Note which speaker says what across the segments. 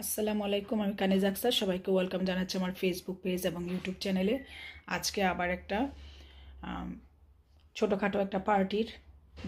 Speaker 1: আসসালামু আলাইকুম, আমি কানিজ আক্তার। সবাইকে ওয়েলকাম জানাচ্ছি আমার ফেসবুক পেজ এবং ইউটিউব চ্যানেলে। আজকে আবার একটা ছোটোখাটো একটা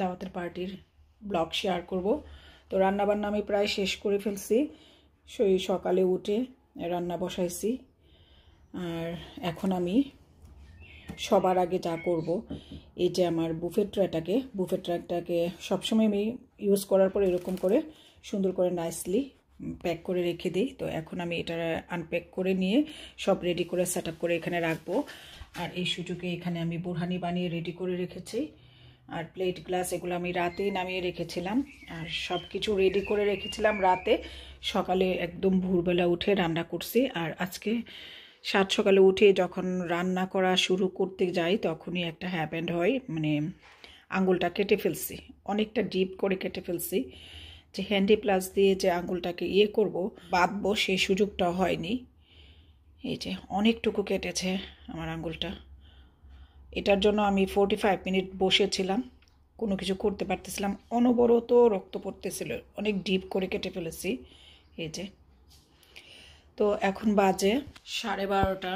Speaker 1: দাওয়াতের পার্টির ব্লগ শেয়ার করব। তো রান্নাবান্না আমি প্রায় শেষ করে ফেলছি। সেই সকালে উঠে রান্না বসাইছি। আর এখন আমি সবার আগে যা করব, এই যে আমার বুফেট ট্রেটাকে সবসময় আমি ইউজ করার পর এরকম করে সুন্দর করে নাইসলি প্যাক করে রেখে দিই। তো এখন আমি এটা আনপ্যাক করে নিয়ে সব রেডি করে সেট আপ করে এখানে রাখবো। আর এই সুযোগে এখানে আমি বুরহানি বানিয়ে রেডি করে রেখেছি। আর প্লেট গ্লাস এগুলো আমি রাতেই নামিয়ে রেখেছিলাম। আর সব কিছু রেডি করে রেখেছিলাম রাতে। সকালে একদম ভোরবেলা উঠে রান্না করছি। আর আজকে সকালে উঠে যখন রান্না করা শুরু করতে যাই তখনই একটা হ্যাপেন্ড হয়, মানে আঙুলটা কেটে ফেলছি, অনেকটা ডিপ করে কেটে ফেলছি। যে হ্যান্ডি প্লাস দিয়ে যে আঙুলটাকে বাঁধবো সেই সুযোগটা হয়নি। এই যে অনেকটুকু কেটেছে আমার আঙুলটা। এটার জন্য আমি 45 মিনিট বসেছিলাম, কোনো কিছু করতে পারতেছিলাম, অনবরত রক্ত পড়তেছিল, অনেক ডিপ করে কেটে ফেলেছি। এই যে তো এখন বাজে 12:30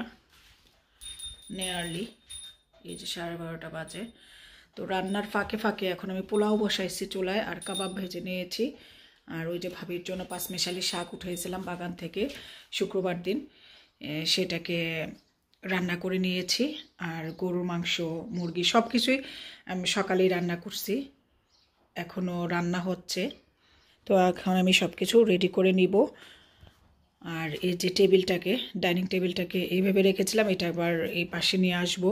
Speaker 1: নিয়ারলি। এই যে 12:30 বাজে। তো রান্নার ফাঁকে ফাঁকে এখন আমি পোলাও বসাইছি চুলায়, আর কাবাব ভেজে নিয়েছি। আর ওই যে ভাবির জন্য পাঁচমেশালি শাক উঠাইছিলাম বাগান থেকে শুক্রবার দিন, সেটাকে রান্না করে নিয়েছি। আর গরুর মাংস, মুরগি সব কিছুই আমি সকালেই রান্না করছি, এখনও রান্না হচ্ছে। তো এখন আমি সব কিছু রেডি করে নিব। আর এই যে ডাইনিং টেবিলটাকে এইভাবে রেখেছিলাম, এটা আবার এই পাশে নিয়ে আসবো।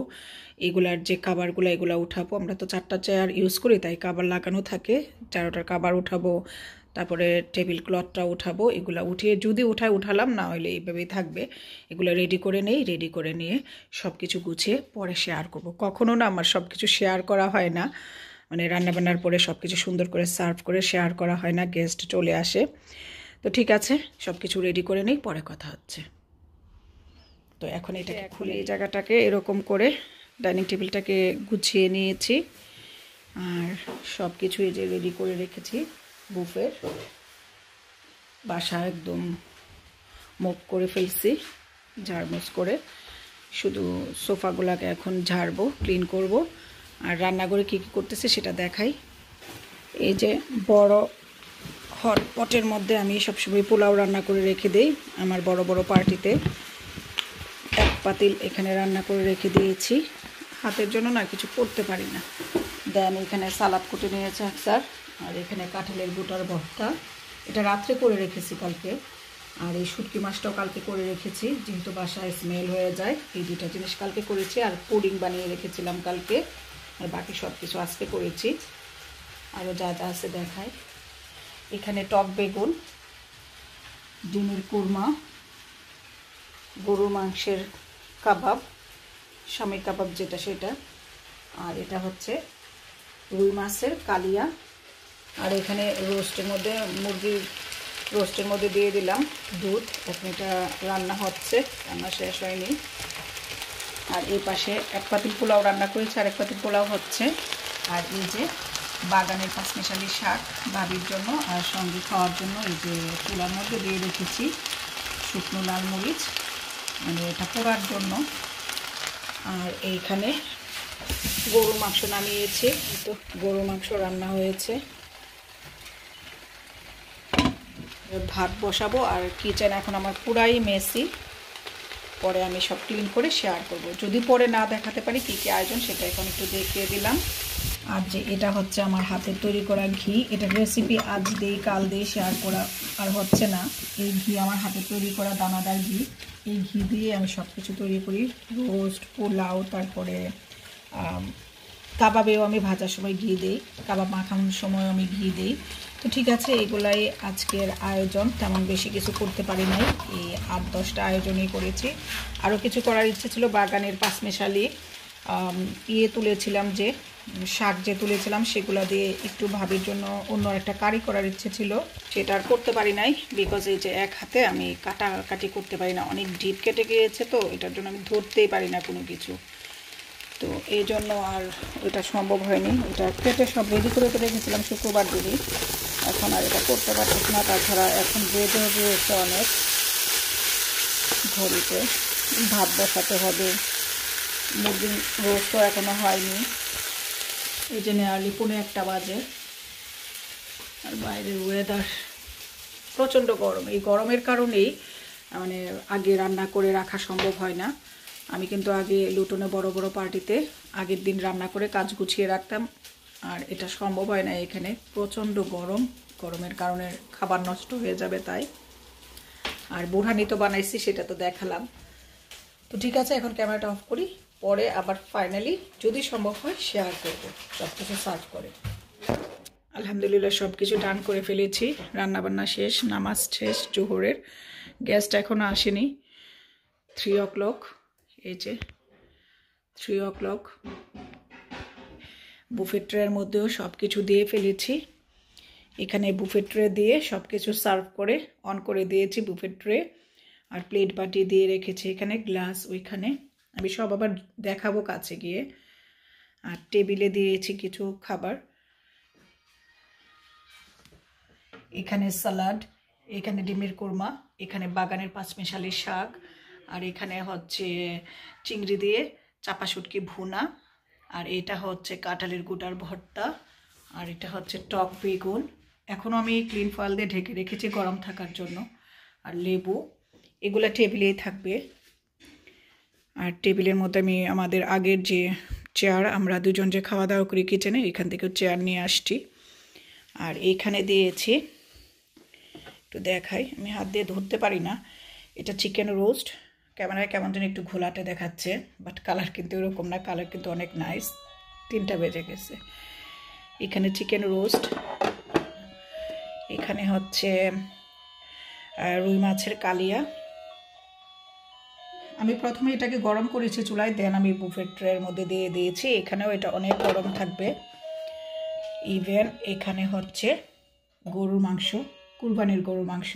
Speaker 1: এগুলার যে কাভারগুলো এগুলো উঠাবো। আমরা তো 4টা চেয়ার ইউজ করি, তাই কাভার লাগানো থাকে, 4টার কাভার উঠাবো। তারপরে টেবিল ক্লথটা উঠাবো। এগুলো উঠিয়ে যদি উঠালাম, না হলে এইভাবেই থাকবে। এগুলো রেডি করে নেই, রেডি করে নিয়ে সব কিছু গুছিয়ে পরে শেয়ার করব। কখনো না আমার সব কিছু শেয়ার করা হয় না, মানে রান্নাবান্নার পরে সব কিছু সুন্দর করে সার্ভ করে শেয়ার করা হয় না, গেস্ট চলে আসে। তো ঠিক আছে, সব কিছু রেডি করে নেই, পরে কথা হচ্ছে। তো এখন এটাকে খুলে এই জায়গাটাকে এরকম করে ডাইনিং টেবিলটাকে গুছিয়ে নিয়েছি। আর সব কিছু এই যে রেডি করে রেখেছি। বুফের বাসা একদম মুভ করে ফেলছি, ঝাড়মুছ করে। শুধু সোফাগুলোকে এখন ঝাড়বো, ক্লিন করব। আর রান্নাঘরে কী কী করতেছি সেটা দেখাই। এই যে বড় হটপটের মধ্যে আমি সবসময় পোলাও রান্না করে রেখে দিই। আমার বড় বড় পার্টিতে এক পাতিল এখানে রান্না করে রেখে দিয়েছি। হাতের জন্য না কিছু করতে পারি না। দেন এখানে সালাদ কুটে নিয়েছে স্যার। আর এখানে কাঁঠালের গোটার ভর্তা, এটা রাত্রে করে রেখেছি কালকে। আর এই শুটকি মাছটাও কালকে করে রেখেছি, যেহেতু বাসায় স্মেল হয়ে যায়। এই দুটা জিনিস কালকে করেছি। আর পুডিং বানিয়ে রেখেছিলাম কালকে। আর বাকি সব কিছু আজকে করেছি। আরও যা যা আছে দেখায়। এখানে টক বেগুন, ডিমের কুরমা, গরুর মাংসের কাবাব, শামী কাবাব যেটা সেটা। আর এটা হচ্ছে রুই মাছের কালিয়া। আর এখানে মুরগির রোস্টের মধ্যে দিয়ে দিলাম দুধ। এখন এটা রান্না হচ্ছে, রান্না শেষ হয়নি। আর এই পাশে এক পাতিল পোলাও রান্না করেছে, আর এক পাতিল পোলাও হচ্ছে। আর এই যে বাগানের পাঁচমেশালি শাক ভাবির জন্য আর সঙ্গে খাওয়ার জন্য এই যে চুলার মধ্যে দিয়ে রেখেছি শুকনো লাল মরিচ, মানে এটা পোড়ার জন্য। আর এইখানে গরুর মাংস নামিয়েছি, তো গরুর মাংস রান্না হয়েছে। ভাত বসাবো। আর কিচেন এখন আমার পুরাই মেসি, পরে আমি সব ক্লিন করে শেয়ার করব। যদি পরে না দেখাতে পারি কী কী আয়োজন, সেটা এখন একটু দেখিয়ে দিলাম। আর যে এটা হচ্ছে আমার হাতের তৈরি করা ঘি, এটার রেসিপি আজ দিই কাল দিয়ে শেয়ার করা আর হচ্ছে না। এই ঘি আমার হাতের তৈরি করা দানাদার ঘি। এই ঘি দিয়ে আমি সব কিছু তৈরি করি, রোস্ট, পোলাও, তারপরে কাবাবেও আমি ভাজার সময় ঘি দিই, কাবাব মাখানোর সময় আমি ঘি দিই। তো ঠিক আছে, এগুলাই আজকের আয়োজন। তেমন বেশি কিছু করতে পারি নাই, এই 8-10টা আয়োজনই করেছি। আরও কিছু করার ইচ্ছে ছিল। বাগানের পাঁচমেশালি তুলেছিলাম, যে শাক যে তুলেছিলাম সেগুলো দিয়ে একটু ভাবির জন্য অন্য একটা কারি করার ইচ্ছে ছিল, সেটা আর করতে পারি নাই। বিকজ এই যে এক হাতে আমি কাটাকাটি করতে পারি না, অনেক ডিপ কেটে গিয়েছে, তো এটার জন্য আমি ধরতেই পারি না কোনো কিছু। তো এই জন্য আর ওটা সম্ভব হয়নি। ওটা কেটে সব রেডি করে রেখেছিলাম শুক্রবার দিনই। এখন আর এটা করতে পারতেছি না। তাছাড়া এখন বেজে রয়েছে অনেক, ঘড়িতে ভাত বসাতে হবে, মুরগির রোস্টও এখনও হয়নি। এই যে নিয়ারলি 1:45 বাজে, আর বাইরের ওয়েদার প্রচণ্ড গরম। এই গরমের কারণেই মানে আগে রান্না করে রাখা সম্ভব হয় না। আমি কিন্তু আগে লুটনে বড় বড় পার্টিতে আগের দিন রান্না করে কাজ গুছিয়ে রাখতাম, আর এটা সম্ভব হয় না এখানে। প্রচণ্ড গরম, গরমের কারণে খাবার নষ্ট হয়ে যাবে তাই। আর বুরহানি তো বানাইছি, সেটা তো দেখালাম। তো ঠিক আছে, এখন ক্যামেরাটা অফ করি, পরে আবার ফাইনালি যদি সম্ভব হয় শেয়ার করবো সব কিছু সার্ভ করে। আলহামদুলিল্লাহ সব কিছু ডান করে ফেলেছি, রান্নাবান্না শেষ, নামাজ শেষ জোহরের। গ্যাসটা এখনও আসেনি, 3 o'clock। এই যে 3 o'clock। বুফেট ট্রের মধ্যেও সব কিছু দিয়ে ফেলেছি। এখানে বুফেট ট্রে দিয়ে সব কিছু সার্ভ করে অন করে দিয়েছি বুফেট ট্রে, আর প্লেট বাটি দিয়ে রেখেছি এখানে, গ্লাস ওইখানে। আমি সব আবার দেখাবো কাছে গিয়ে। আর টেবিলে দিয়েছি কিছু খাবার, এখানে সালাড, এখানে ডিমের কোরমা, এখানে বাগানের 5 মিশালি শাক, আর এখানে হচ্ছে চিংড়ি দিয়ে চাপা শুটকি ভুনা, আর এটা হচ্ছে কাঁঠালের গুটার ভর্তা, আর এটা হচ্ছে টক বেগুন। এখনও আমি ক্লিন ফয়েল দিয়ে ঢেকে রেখেছি গরম থাকার জন্য। আর লেবু, এগুলো টেবিলেই থাকবে। আর টেবিলের মধ্যে আমি আমাদের আগের যে চেয়ার, আমরা দুজন যে খাওয়া দাওয়া করি কিচেনে, এখান থেকে চেয়ার নিয়ে আসছি। আর এইখানে দিয়েছি, একটু দেখাই, আমি হাত দিয়ে ধরতে পারি না, এটা চিকেন রোস্ট। ক্যামেরায় কেমন যেন একটু ঘোলাটে দেখাচ্ছে, বাট কালার কিন্তু এরকম না, কালার কিন্তু অনেক নাইস। 3টা বেজে গেছে। এখানে চিকেন রোস্ট, এখানে হচ্ছে রুই মাছের কালিয়া। আমি প্রথমে এটাকে গরম করেছি চুলায়, দেন আমি বুফেট ট্রের মধ্যে দিয়ে দিয়েছি। এখানেও এটা অনেক গরম থাকবে। ইভেন এখানে হচ্ছে গরুর মাংস, কুরবানির গরুর মাংস।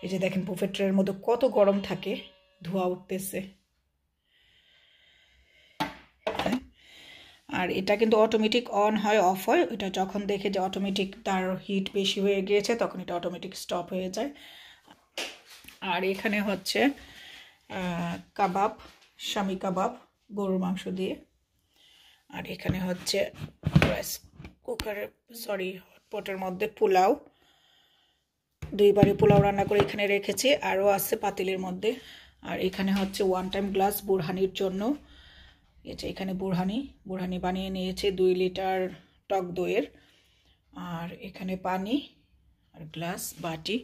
Speaker 1: এই যে দেখেন বুফেট ট্রের মধ্যে কত গরম থাকে, ধোঁয়া উঠতেছে। আর এটা কিন্তু অটোমেটিক অন হয় অফ হয়, ওটা যখন দেখে যে অটোমেটিক তার হিট বেশি হয়ে গিয়েছে তখন এটা অটোমেটিক স্টপ হয়ে যায়। আর এখানে হচ্ছে কাবাব, শামি কাবাব গরুর মাংস দিয়ে। আর এখানে হচ্ছে রাইস কুকারের হটপটের মধ্যে পোলাও, 2বারে পোলাও রান্না করে এখানে রেখেছি, আরও আছে পাতিলের মধ্যে। আর এখানে হচ্ছে 1 টাইম গ্লাস বুরহানির জন্য। এই যে এখানে বুরহানি বানিয়ে নিয়েছে 2 লিটার টক দইয়ের। আর এখানে পানি আর গ্লাস বাটি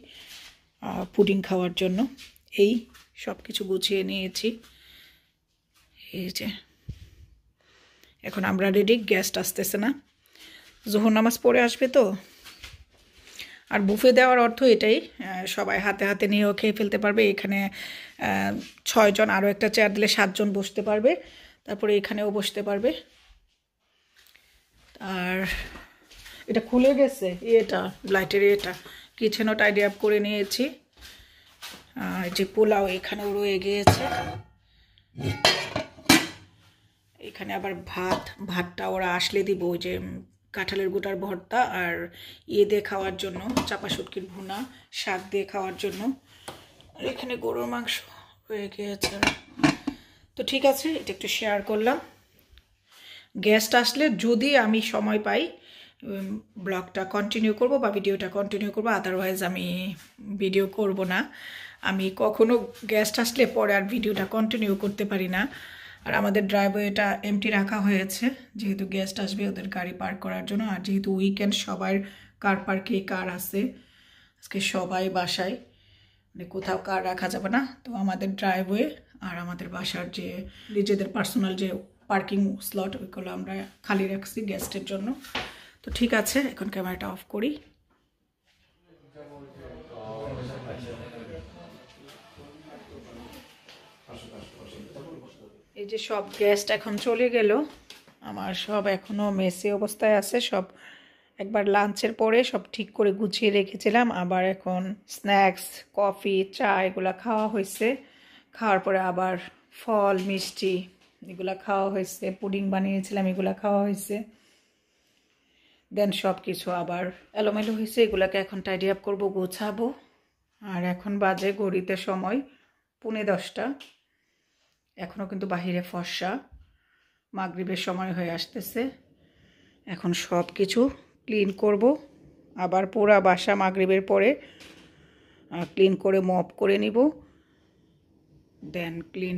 Speaker 1: পুডিং খাওয়ার জন্য। এই সব কিছু গুছিয়ে নিয়েছি। এই যে এখন আমরা রেডি, গ্যাস্ট আসতেছে না, জোহর নামাজ পড়ে আসবে তো। আর বুফে দেওয়ার অর্থ এটাই, সবাই হাতে হাতে নিয়েও খেয়ে ফেলতে পারবে। এখানে 6 জন, আরও একটা চেয়ার দিলে 7 জন বসতে পারবে, তারপরে এখানেও বসতে পারবে। আর এটা খুলে গেছে, এটা লাইটের, এটা কিচেনও টাইডি আপ করে নিয়েছি। যে পোলাও এখানেও রয়ে গিয়েছে। এখানে আবার ভাতটা ওরা আসলে দিব, ওই যে কাঁঠালের গুটার ভর্তা আর দিয়ে খাওয়ার জন্য, চাপা শুটকির ভুনা, শাক দিয়ে খাওয়ার জন্য। আর এখানে গরুর মাংস হয়ে গিয়েছে। তো ঠিক আছে, এটা একটু শেয়ার করলাম। গেস্ট আসলে যদি আমি সময় পাই ব্লগটা কন্টিনিউ করব বা ভিডিওটা কন্টিনিউ করব, আদারওয়াইজ আমি ভিডিও করব না। আমি কখনো গেস্ট আসলে পরে আর ভিডিওটা কন্টিনিউ করতে পারি না। আর আমাদের ড্রাইভওয়েটা এমটি রাখা হয়েছে, যেহেতু গেস্ট আসবে ওদের গাড়ি পার্ক করার জন্য। আর যেহেতু উইকেন্ড, সবার কার পার্কে কার আছে, আজকে সবাই বাসায়, মানে কোথাও কার রাখা যাবে না। তো আমাদের ড্রাইভওয়ে আর আমাদের বাসার যে নিজেদের পার্সোনাল যে পার্কিং স্লট, ওইগুলো আমরা খালি রাখছি গেস্টের জন্য। তো ঠিক আছে, এখন ক্যামেরাটা অফ করি। এই যে সব গেস্ট এখন চলে গেল, আমার সব এখনও মেসি অবস্থায় আছে। সব একবার লাঞ্চের পরে সব ঠিক করে গুছিয়ে রেখেছিলাম, আবার এখন স্ন্যাক্স, কফি, চা এগুলো খাওয়া হয়েছে। খাওয়ার পরে আবার ফল, মিষ্টি এগুলো খাওয়া হয়েছে, পুডিং বানিয়েছিলাম, এগুলো খাওয়া হয়েছে। দেন সব কিছু আবার এলোমেলো হয়েছে, এগুলোকে এখন টাইডি আপ করবো, গোছাবো। আর এখন বাজে ঘড়িতে সময় 10:45। এখনও কিন্তু বাহিরে ফর্সা, মাগরিবের সময় হয়ে আসতেছে। এখন সব কিছু ক্লিন করব, আবার পুরা বাসা মাগরিবের পরে ক্লিন করে মপ করে নিব, দেন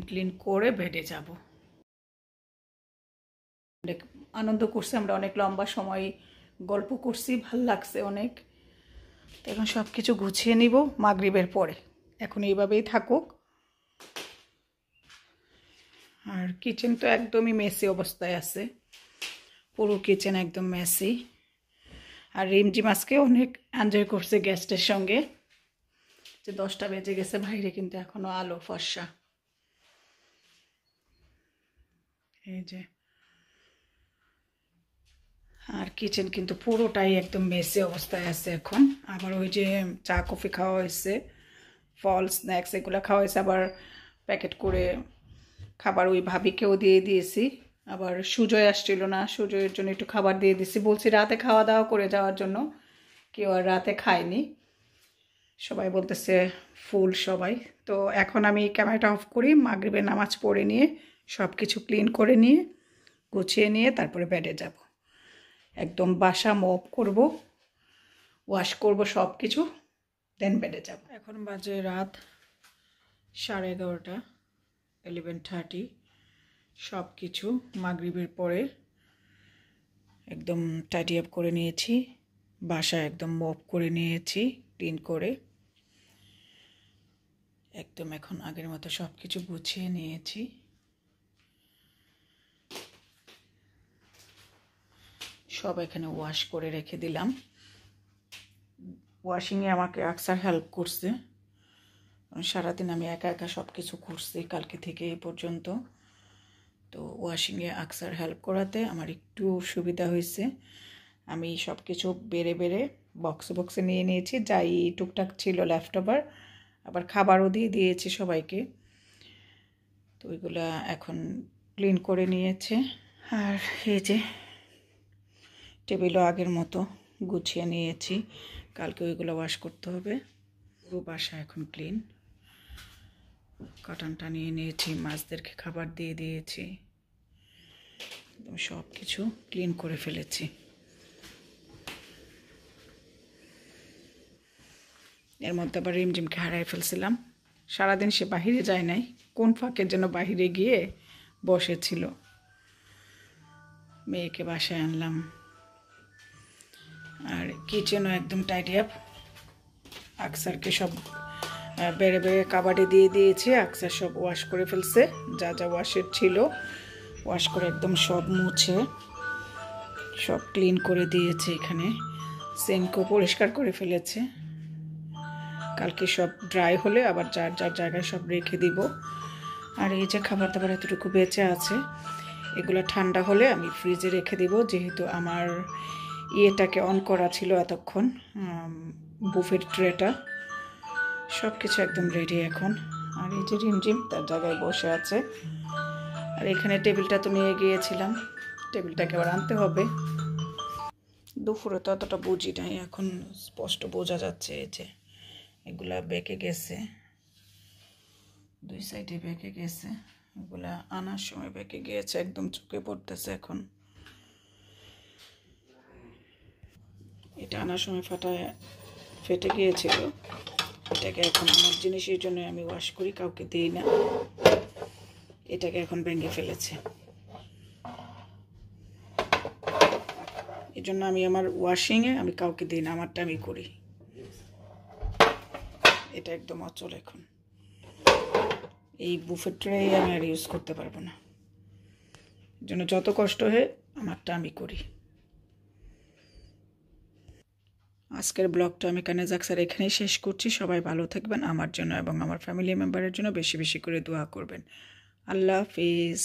Speaker 1: ক্লিন করে বেডে যাব। অনেক আনন্দ করছি আমরা, অনেক লম্বা সময় গল্প করছি, ভাল লাগছে অনেক। তো এখন সব কিছু গুছিয়ে নিব মাগরিবের পরে, এখন এইভাবেই থাকুক। আর কিচেন তো একদমই মেসি অবস্থায় আছে, পুরো কিচেন একদম মেসি। আর রিমঝিম আজকে অনেক এনজয় করছে গেস্টের সঙ্গে, যে 10টা বেজে গেছে, বাইরে কিন্তু এখনো আলো ফর্সা। এই যে, আর কিচেন কিন্তু পুরোটাই একদম মেসি অবস্থায় আছে এখন। আবার ওই যে চা কফি খাওয়া হয়েছে, ফল স্ন্যাক্স এগুলো খাওয়া হয়েছে, আবার প্যাকেট করে খাবার ওই ভাবিকেও দিয়ে দিয়েছি। আবার সুজয় আসছিল না, সুজয়ের জন্য একটু খাবার দিয়ে দিয়েছি, বলছি রাতে খাওয়া দাওয়া করে যাওয়ার জন্য, কেউ আর রাতে খায়নি, সবাই বলতেছে ফুল সবাই। তো এখন আমি ক্যামেরাটা অফ করি, মাগরিবের নামাজ পড়ে নিয়ে সব কিছু ক্লিন করে নিয়ে গুছিয়ে নিয়ে তারপরে বেডে যাব। একদম বাসা মপ করব, ওয়াশ করব সব কিছু, দেন বেডে যাব। এখন বাজে রাত 11:30, 11:30। সব কিছু মাগরিবের পরে একদম টাইডি আপ করে নিয়েছি, বাসা একদম মপ করে নিয়েছি ক্লিন করে, একদম এখন আগের মতো সব কিছু গুছিয়ে নিয়েছি। সব এখানে ওয়াশ করে রেখে দিলাম। ওয়াশিংয়ে আমাকে আকসার হেল্প করছে, সারাদিন আমি একা একা সব কিছু করছি কালকে থেকে এই পর্যন্ত। তো ওয়াশিংয়ে আকসার হেল্প করাতে আমার একটু সুবিধা হয়েছে। আমি সব কিছু বেড়ে বক্সে নিয়ে নিয়েছি, যাই টুকটাক ছিল লেফট ওভার, আবার খাবারও দিয়ে দিয়েছি সবাইকে। তো ওইগুলা এখন ক্লিন করে নিয়েছে। আর এই যে টেবিলও আগের মতো গুছিয়ে নিয়েছি, কালকে ওইগুলো ওয়াশ করতে হবে। পুরো বাসা এখন ক্লিন, কাটানটা নিয়ে নিয়েছি, মাছদেরকে খাবার দিয়ে দিয়েছি, সব কিছু ক্লিন করে ফেলেছি। এর মধ্যে আবার রিমঝিমকে হারাই ফেলছিলাম, সারাদিন সে বাহিরে যায় নাই, কোন ফাঁকের জন্য বাহিরে গিয়ে বসেছিল। মেয়েকে বাসায় আনলাম। আর কিচেনও একদম টাইডি আপ, আকসারকে সব বেড়ে কাবাডে দিয়ে দিয়েছি, আকসার সব ওয়াশ করে ফেলছে, যা যা ওয়াশের ছিল ওয়াশ করে একদম সব মুছে সব ক্লিন করে দিয়েছে। এখানে সিঙ্কও পরিষ্কার করে ফেলেছে, কালকে সব ড্রাই হলে আবার যার যার জায়গায় সব রেখে দিব। আর এই যে খাবার দাবার এতটুকু বেঁচে আছে, এগুলো ঠান্ডা হলে আমি ফ্রিজে রেখে দিব, যেহেতু আমার ইয়েটাকে অন করা ছিল এতক্ষণ, বুফের ট্রেটা। সব কিছু একদম রেডি এখন। আর এই যে রিমঝিম তার জায়গায় বসে আছে। আর এখানে টেবিলটা তো নিয়ে গিয়েছিলাম, টেবিলটাকে আবার আনতে হবে। দুপুরে তো অতটা বুঝি নাই, এখন স্পষ্ট বোঝা যাচ্ছে। এই যে এগুলা বেঁকে গেছে, দুই সাইডে বেঁকে গেছে, এগুলা আনার সময় বেঁকে গিয়েছে, একদম চোখে পড়তেছে এখন। এটা আনার সময় ফেটে গিয়েছিল, এটাকে এখন আমার জিনিসের জন্য আমি ওয়াশ করি, কাউকে দিই না। এটাকে এখন ভেঙে ফেলেছে, এই জন্য আমি আমার ওয়াশিংয়ে আমি কাউকে দিই না, আমারটা আমি করি। এটা একদম অচল এখন, এই বুফের ট্রে আমি আর ইউজ করতে পারবো না, এই জন্য যত কষ্ট হয় আমারটা আমি করি। আজকের ব্লগটা আমি কানেজ আকসার এখানেই শেষ করছি। সবাই ভালো থাকবেন, আমার জন্য এবং আমার ফ্যামিলি মেম্বারের জন্য বেশি বেশি করে দোয়া করবেন। আল্লাহ হাফিজ।